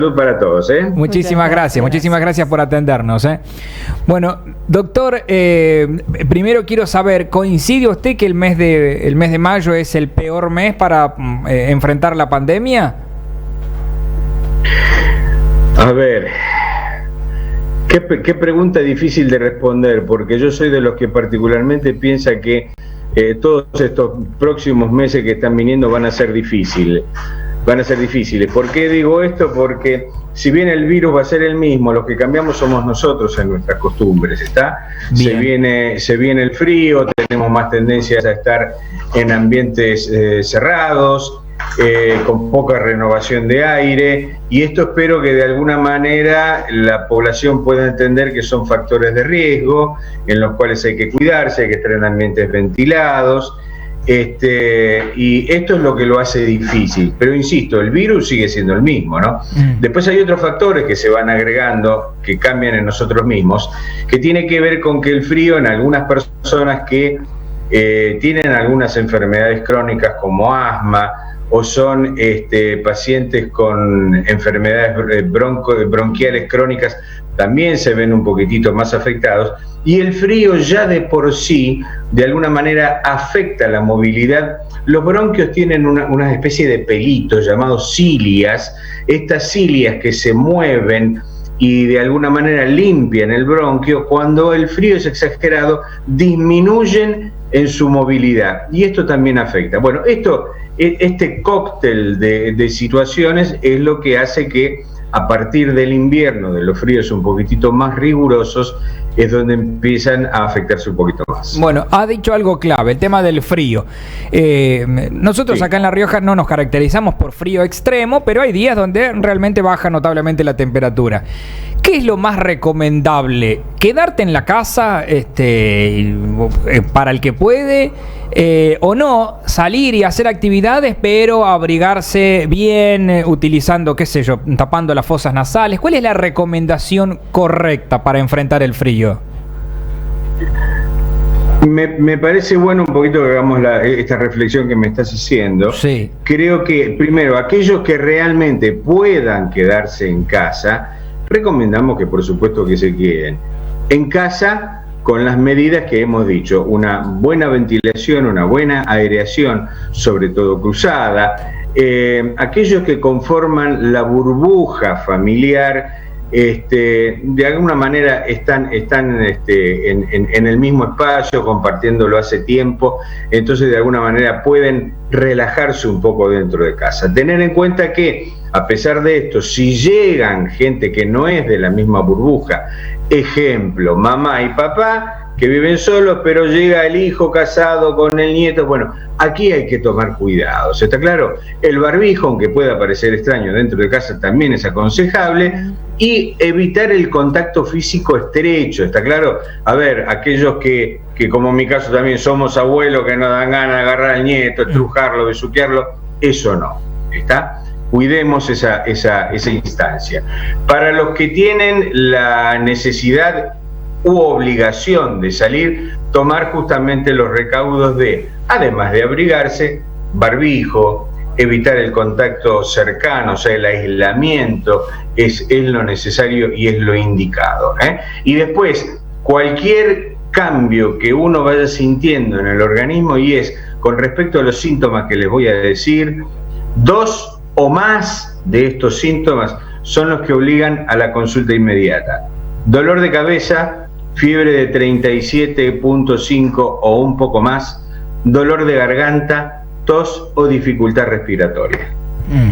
salud para todos, ¿eh? Muchísimas gracias por atendernos, ¿eh? Bueno, doctor, primero quiero saber, ¿coincide usted que el mes de mayo es el peor mes para enfrentar la pandemia? A ver, qué pregunta difícil de responder, porque yo soy de los que particularmente piensa que todos estos próximos meses que están viniendo van a ser difíciles. ¿Por qué digo esto? Porque si bien el virus va a ser el mismo, los que cambiamos somos nosotros en nuestras costumbres, ¿está? Se viene el frío, tenemos más tendencias a estar en ambientes cerrados, con poca renovación de aire, y esto espero que de alguna manera la población pueda entender que son factores de riesgo en los cuales hay que cuidarse, hay que estar en ambientes ventilados, y esto es lo que lo hace difícil, pero insisto, el virus sigue siendo el mismo, ¿no? Después hay otros factores que se van agregando, que cambian en nosotros mismos, que tiene que ver con que el frío en algunas personas que tienen algunas enfermedades crónicas como asma, o son pacientes con enfermedades bronquiales crónicas, también se ven un poquitito más afectados, y el frío ya de por sí, de alguna manera, afecta la movilidad. Los bronquios tienen una especie de pelitos llamados cilias, estas cilias que se mueven y de alguna manera limpian el bronquio. Cuando el frío es exagerado, disminuyen en su movilidad, y esto también afecta. Bueno, este cóctel de situaciones es lo que hace que a partir del invierno, de los fríos un poquitito más rigurosos, es donde empiezan a afectarse un poquito más. Bueno, ha dicho algo clave, el tema del frío. Nosotros acá en La Rioja no nos caracterizamos por frío extremo, pero hay días donde realmente baja notablemente la temperatura. ¿Qué es lo más recomendable? ¿Quedarte en la casa para el que puede? ¿O no? Salir y hacer actividades, pero abrigarse bien, utilizando, qué sé yo, tapando las fosas nasales. ¿Cuál es la recomendación correcta para enfrentar el frío? Me parece bueno un poquito que hagamos esta reflexión que me estás haciendo. Sí. Creo que, primero, aquellos que realmente puedan quedarse en casa, recomendamos que por supuesto que se queden en casa con las medidas que hemos dicho: una buena ventilación, una buena aireación, sobre todo cruzada. Aquellos que conforman la burbuja familiar, de alguna manera están en el mismo espacio, compartiéndolo hace tiempo, entonces de alguna manera pueden relajarse un poco dentro de casa. Tener en cuenta que, a pesar de esto, si llegan gente que no es de la misma burbuja, ejemplo, mamá y papá, que viven solos, pero llega el hijo casado con el nieto, bueno, aquí hay que tomar cuidados, ¿está claro? El barbijo, aunque pueda parecer extraño dentro de casa, también es aconsejable, y evitar el contacto físico estrecho, ¿está claro? A ver, aquellos que como en mi caso también somos abuelos, que nos dan ganas de agarrar al nieto, estrujarlo, besuquearlo, eso no, ¿está? Cuidemos esa instancia. Para los que tienen la necesidad u obligación de salir, tomar justamente los recaudos de, además de abrigarse, barbijo, evitar el contacto cercano, o sea, el aislamiento es lo necesario y es lo indicado, ¿eh? Y después, cualquier cambio que uno vaya sintiendo en el organismo, y es con respecto a los síntomas que les voy a decir, 2 o más de estos síntomas son los que obligan a la consulta inmediata: dolor de cabeza, fiebre de 37.5 o un poco más, dolor de garganta, tos o dificultad respiratoria.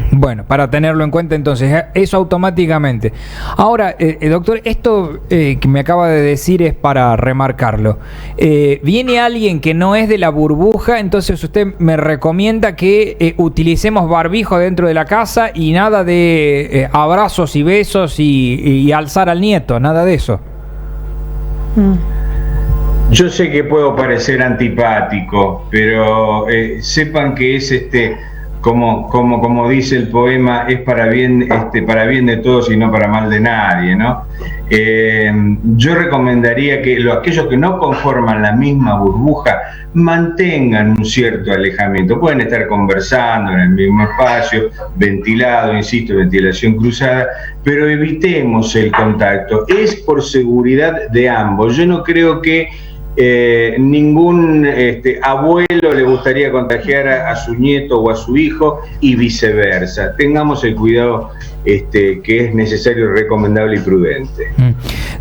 Bueno, para tenerlo en cuenta entonces, eso automáticamente. Ahora, doctor, esto que me acaba de decir es para remarcarlo. Viene alguien que no es de la burbuja, entonces usted me recomienda que utilicemos barbijo dentro de la casa y nada de abrazos y besos y alzar al nieto, nada de eso. Yo sé que puedo parecer antipático, pero sepan que es como dice el poema, es para bien de todos y no para mal de nadie, ¿no? Yo recomendaría que aquellos que no conforman la misma burbuja mantengan un cierto alejamiento. Pueden estar conversando en el mismo espacio, ventilado, insisto, ventilación cruzada, pero evitemos el contacto. Es por seguridad de ambos. Yo no creo que ningún abuelo le gustaría contagiar a su nieto o a su hijo y viceversa. Tengamos el cuidado que es necesario, recomendable y prudente.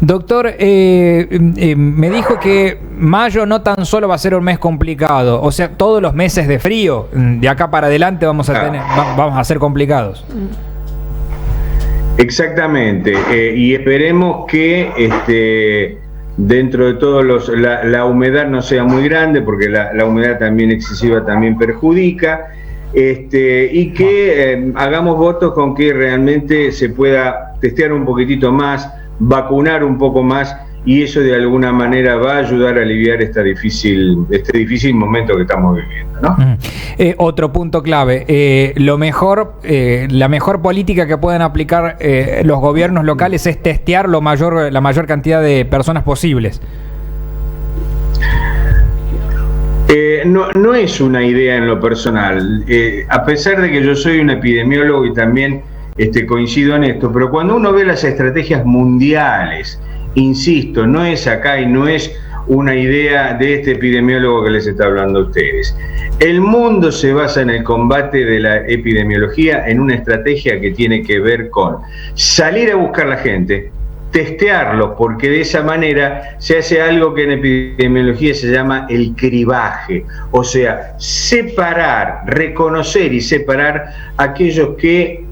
Doctor, me dijo que mayo no tan solo va a ser un mes complicado, o sea, todos los meses de frío, de acá para adelante vamos a ser complicados. Exactamente, y esperemos que dentro de todo la humedad no sea muy grande, porque la humedad también excesiva también perjudica, y que hagamos votos con que realmente se pueda testear un poquitito más, vacunar un poco más, y eso de alguna manera va a ayudar a aliviar este difícil momento que estamos viviendo, ¿no? Otro punto clave, la mejor política que pueden aplicar los gobiernos locales es testear la mayor cantidad de personas posibles. No es una idea en lo personal, a pesar de que yo soy un epidemiólogo y también coincido en esto, pero cuando uno ve las estrategias mundiales, insisto, no es acá y no es una idea de este epidemiólogo que les está hablando a ustedes. El mundo se basa en el combate de la epidemiología en una estrategia que tiene que ver con salir a buscar la gente, testearlos, porque de esa manera se hace algo que en epidemiología se llama el cribaje, o sea, separar, reconocer y separar aquellos que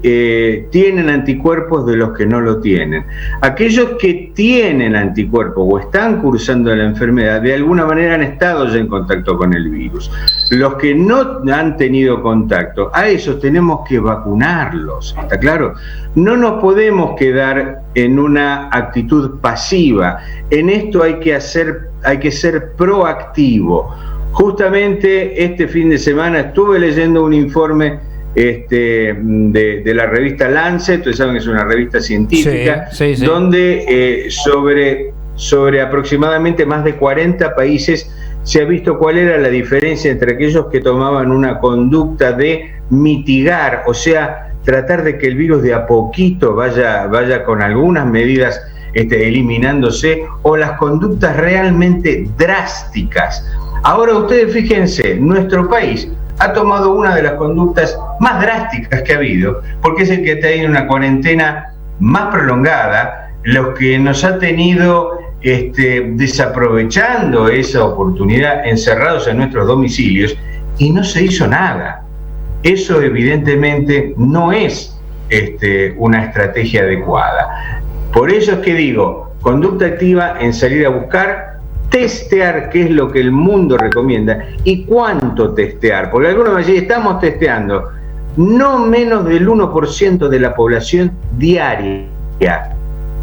tienen anticuerpos de los que no lo tienen. Aquellos que tienen anticuerpos o están cursando la enfermedad, de alguna manera han estado ya en contacto con el virus. Los que no han tenido contacto, a esos tenemos que vacunarlos, ¿está claro? No nos podemos quedar en una actitud pasiva. En esto hay que ser proactivo. Justamente este fin de semana estuve leyendo un informe de la revista Lancet, ustedes saben que es una revista científica, sí. Donde sobre aproximadamente más de 40 países se ha visto cuál era la diferencia entre aquellos que tomaban una conducta de mitigar, o sea, tratar de que el virus de a poquito vaya con algunas medidas eliminándose, o las conductas realmente drásticas. Ahora ustedes fíjense, nuestro país ha tomado una de las conductas más drásticas que ha habido, porque es el que ha tenido una cuarentena más prolongada, los que nos ha tenido desaprovechando esa oportunidad, encerrados en nuestros domicilios, y no se hizo nada. Eso evidentemente no es una estrategia adecuada. Por eso es que digo, conducta activa en salir a buscar, testear, que es lo que el mundo recomienda, y cuánto testear, porque algunos me dicen, estamos testeando no menos del 1% de la población diaria.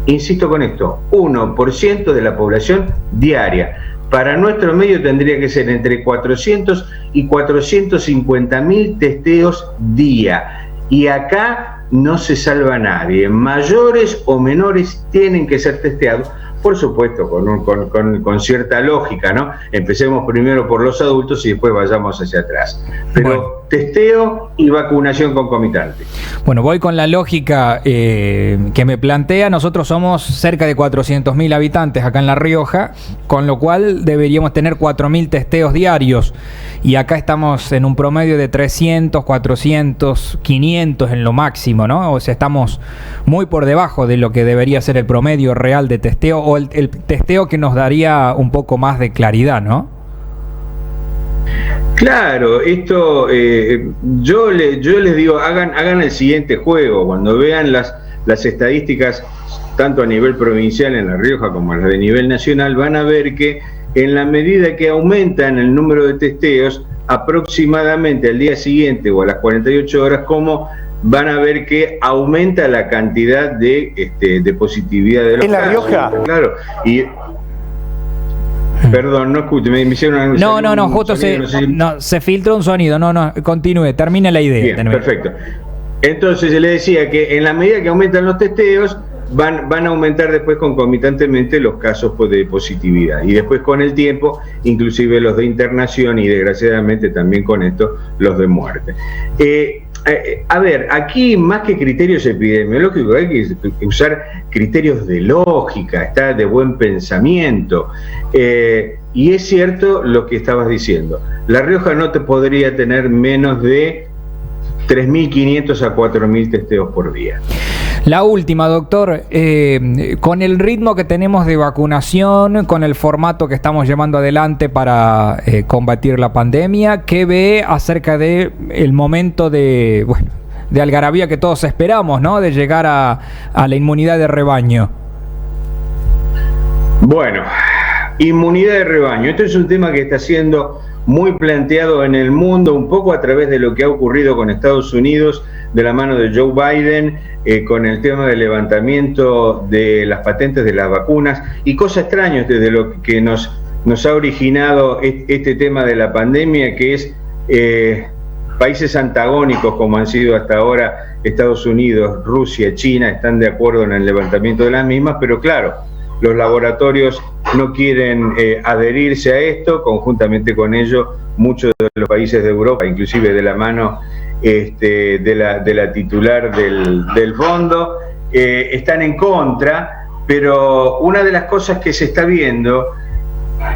Insisto con esto, 1% de la población diaria. Para nuestro medio tendría que ser entre 400 y 450.000 testeos día. Y acá no se salva nadie. Mayores o menores tienen que ser testeados. Por supuesto, con cierta lógica, ¿no? Empecemos primero por los adultos y después vayamos hacia atrás. Pero bueno, testeo y vacunación concomitante. Bueno, voy con la lógica que me plantea. Nosotros somos cerca de 400.000 habitantes acá en La Rioja, con lo cual deberíamos tener 4.000 testeos diarios. Y acá estamos en un promedio de 300, 400, 500 en lo máximo, ¿no? O sea, estamos muy por debajo de lo que debería ser el promedio real de testeo, o el testeo que nos daría un poco más de claridad, ¿no? Claro, esto yo les digo, hagan el siguiente juego. Cuando vean las estadísticas, tanto a nivel provincial en La Rioja como a las de nivel nacional, van a ver que en la medida que aumentan el número de testeos, aproximadamente al día siguiente o a las 48 horas, como van a ver que aumenta la cantidad de positividad de los casos. ¿En La Rioja? Claro. Perdón, no escucho, me hicieron No, justo se filtró un sonido. No, continúe, termine la idea. Bien, perfecto. Entonces le decía que en la medida que aumentan los testeos, van a aumentar después concomitantemente los casos de positividad. Y después con el tiempo, inclusive los de internación y desgraciadamente también con esto, los de muerte. A ver, aquí más que criterios epidemiológicos hay que usar criterios de lógica, de buen pensamiento. Y es cierto lo que estabas diciendo. La Rioja no te podría tener menos de 3.500 a 4.000 testeos por día. La última, doctor, con el ritmo que tenemos de vacunación, con el formato que estamos llevando adelante para combatir la pandemia, ¿qué ve acerca de el momento de algarabía que todos esperamos, ¿no? De llegar a la inmunidad de rebaño? Bueno, inmunidad de rebaño. Esto es un tema que está siendo muy planteado en el mundo, un poco a través de lo que ha ocurrido con Estados Unidos, de la mano de Joe Biden, con el tema del levantamiento de las patentes de las vacunas y cosas extrañas desde lo que nos ha originado este tema de la pandemia, que es países antagónicos como han sido hasta ahora Estados Unidos, Rusia, China, están de acuerdo en el levantamiento de las mismas, pero claro, los laboratorios no quieren adherirse a esto. Conjuntamente con ello, muchos de los países de Europa, inclusive de la mano de la titular del fondo, están en contra, pero una de las cosas que se está viendo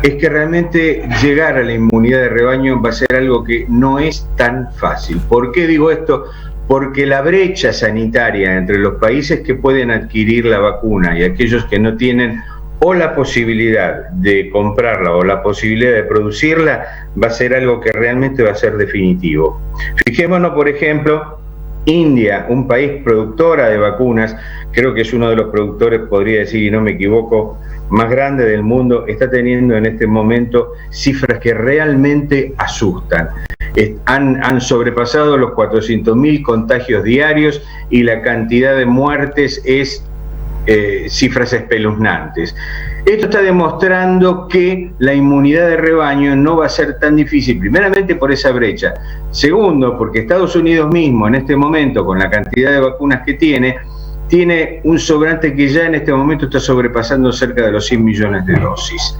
es que realmente llegar a la inmunidad de rebaño va a ser algo que no es tan fácil. ¿Por qué digo esto? Porque la brecha sanitaria entre los países que pueden adquirir la vacuna y aquellos que no tienen o la posibilidad de comprarla o la posibilidad de producirla va a ser algo que realmente va a ser definitivo. Fijémonos, por ejemplo, India, un país productora de vacunas, creo que es uno de los productores, podría decir, y no me equivoco, más grande del mundo, está teniendo en este momento cifras que realmente asustan. Han sobrepasado los 400.000 contagios diarios y la cantidad de muertes es cifras espeluznantes. Esto está demostrando que la inmunidad de rebaño no va a ser tan difícil, primeramente por esa brecha. Segundo, porque Estados Unidos mismo en este momento, con la cantidad de vacunas que tiene un sobrante que ya en este momento está sobrepasando cerca de los 100 millones de dosis.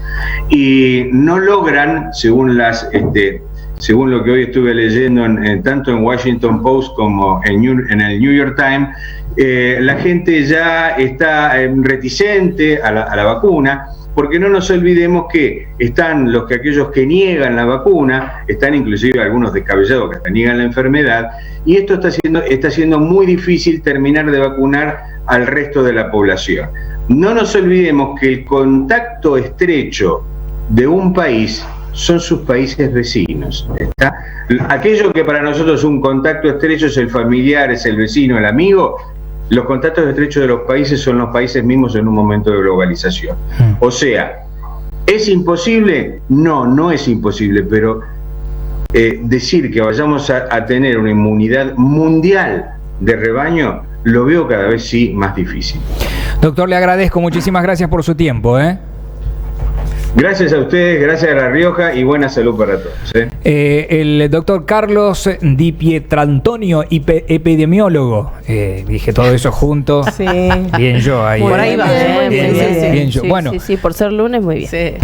Y no logran, según lo que hoy estuve leyendo tanto en Washington Post como en el New York Times, la gente ya está reticente a la vacuna, porque no nos olvidemos que están aquellos que niegan la vacuna, están inclusive algunos descabellados que hasta niegan la enfermedad, y esto está siendo muy difícil terminar de vacunar al resto de la población. No nos olvidemos que el contacto estrecho de un país son sus países vecinos. Aquello que para nosotros un contacto estrecho es el familiar, es el vecino, el amigo, los contactos estrechos de los países son los países mismos en un momento de globalización. O sea, ¿es imposible? No es imposible, pero decir que vayamos a tener una inmunidad mundial de rebaño, lo veo cada vez sí más difícil. Doctor, le agradezco, muchísimas gracias por su tiempo. Gracias a ustedes, gracias a La Rioja y buena salud para todos. El doctor Carlos Di Pietrantonio, epidemiólogo. Dije todo eso junto. Sí. Bien yo ahí. Por ahí va. Bien yo. Sí, Bueno, sí, por ser lunes, muy bien. Sí.